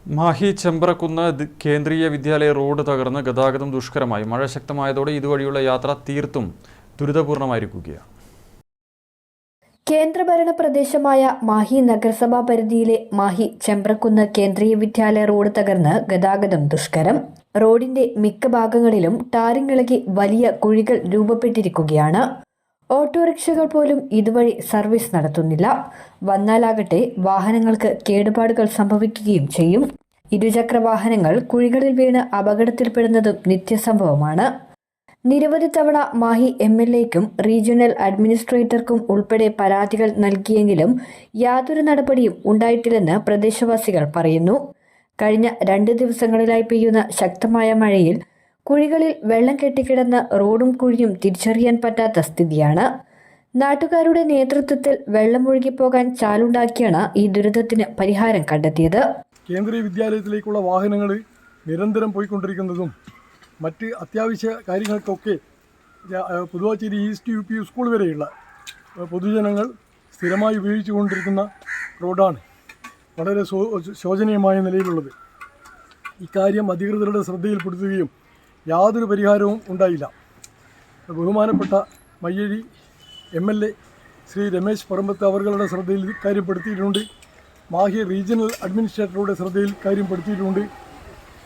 മാഹി ചെമ്പ്രക്കുന്ന് കേന്ദ്രീയ വിദ്യാലയ റോഡ് തകർന്ന് ഗതാഗതം ദുഷ്കരമായി. മഴ ശക്തമായതോടെ ഇതുവഴിയുള്ള യാത്ര തീർത്തും ദുരിതപൂർണമായിരിക്കുകയാണ്. കേന്ദ്രഭരണ പ്രദേശമായ മാഹി നഗരസഭാ പരിധിയിലെ മാഹി ചെമ്പ്രക്കുന്ന് കേന്ദ്രീയ വിദ്യാലയ റോഡ് തകർന്ന് ഗതാഗതം ദുഷ്കരം. റോഡിന്റെ മിക്ക ഭാഗങ്ങളിലും ടാറിംഗ് ഇളകി വലിയ കുഴികൾ രൂപപ്പെട്ടിരിക്കുകയാണ്. ഓട്ടോറിക്ഷകൾ പോലും ഇതുവഴി സർവീസ് നടത്തുന്നില്ല. വന്നാലാകട്ടെ വാഹനങ്ങൾക്ക് കേടുപാടുകൾ സംഭവിക്കുകയും ചെയ്യും. ഇരുചക്ര വാഹനങ്ങൾ കുഴികളിൽ വീണ് അപകടത്തിൽപ്പെടുന്നതും നിത്യസംഭവമാണ്. നിരവധി തവണ മാഹി MLAയ്ക്കും റീജിയണൽ അഡ്മിനിസ്ട്രേറ്റർക്കും ഉൾപ്പെടെ പരാതികൾ നൽകിയെങ്കിലും യാതൊരു നടപടിയും ഉണ്ടായിട്ടില്ലെന്ന് പ്രദേശവാസികൾ പറയുന്നു. കഴിഞ്ഞ 2 ദിവസങ്ങളിലായി പെയ്യുന്ന ശക്തമായ മഴയിൽ കുഴികളിൽ വെള്ളം കെട്ടിക്കിടന്ന് റോഡും കുഴിയും തിരിച്ചറിയാൻ പറ്റാത്ത സ്ഥിതിയാണ്. നാട്ടുകാരുടെ നേതൃത്വത്തിൽ വെള്ളമൊഴുകിപ്പോകാൻ ചാലുണ്ടാക്കിയാണ് ഈ ദുരിതത്തിന് പരിഹാരം കണ്ടെത്തിയത്. കേന്ദ്രീയ വിദ്യാലയത്തിലേക്കുള്ള വാഹനങ്ങൾ നിരന്തരം പോയിക്കൊണ്ടിരിക്കുന്നതും മറ്റ് അത്യാവശ്യ കാര്യങ്ങൾക്കൊക്കെ പുതുവാച്ചേരി ഈസ്റ്റ് UP സ്കൂൾ വരെയുള്ള പൊതുജനങ്ങൾ സ്ഥിരമായി ഉപയോഗിച്ചുകൊണ്ടിരിക്കുന്ന റോഡാണ് വളരെ ശോചനീയമായ നിലയിലുള്ളത്. ഇക്കാര്യം അധികൃതരുടെ ശ്രദ്ധയിൽപ്പെടുത്തുകയും യാതൊരു പരിഹാരവും ഉണ്ടായില്ല. ബഹുമാനപ്പെട്ട മയ്യഴി MLA ശ്രീ രമേശ് പറമ്പത്ത് അവരുടെ ശ്രദ്ധയിൽ കാര്യപ്പെടുത്തിയിട്ടുണ്ട്. മാഹി റീജിയണൽ അഡ്മിനിസ്ട്രേറ്ററുടെ ശ്രദ്ധയിൽ കാര്യപ്പെടുത്തിയിട്ടുണ്ട്.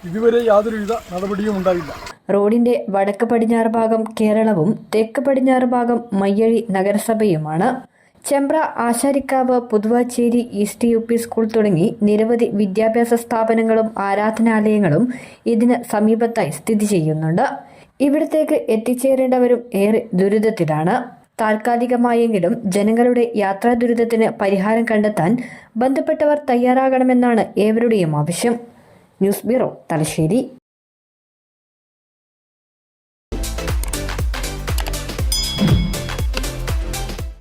ഇതുവരെ യാതൊരുവിധ നടപടിയും ഉണ്ടായില്ല. റോഡിന്റെ വടക്ക് പടിഞ്ഞാറ് ഭാഗം കേരളവും തെക്ക് പടിഞ്ഞാറ് ഭാഗം മയ്യഴി നഗരസഭയുമാണ്. Chembra, Asharikkavu, Puthuvachery east UP school തുടങ്ങി നിരവധി വിദ്യാഭ്യാസ സ്ഥാപനങ്ങളും ആരാധനാലയങ്ങളും ഇതിന് സമീപത്തായി സ്ഥിതി ചെയ്യുന്നുണ്ട്. ഇവിടത്തേക്ക് എത്തിച്ചേരേണ്ടവരും ഏറെ ദുരിതത്തിലാണ്. താൽക്കാലികമായെങ്കിലും ജനങ്ങളുടെ യാത്രാ ദുരിതത്തിന് പരിഹാരം കണ്ടെത്താൻ ബന്ധപ്പെട്ടവർ തയ്യാറാകണമെന്നാണ് ഏവരുടെയും ആവശ്യം. News bureau, Thalassery.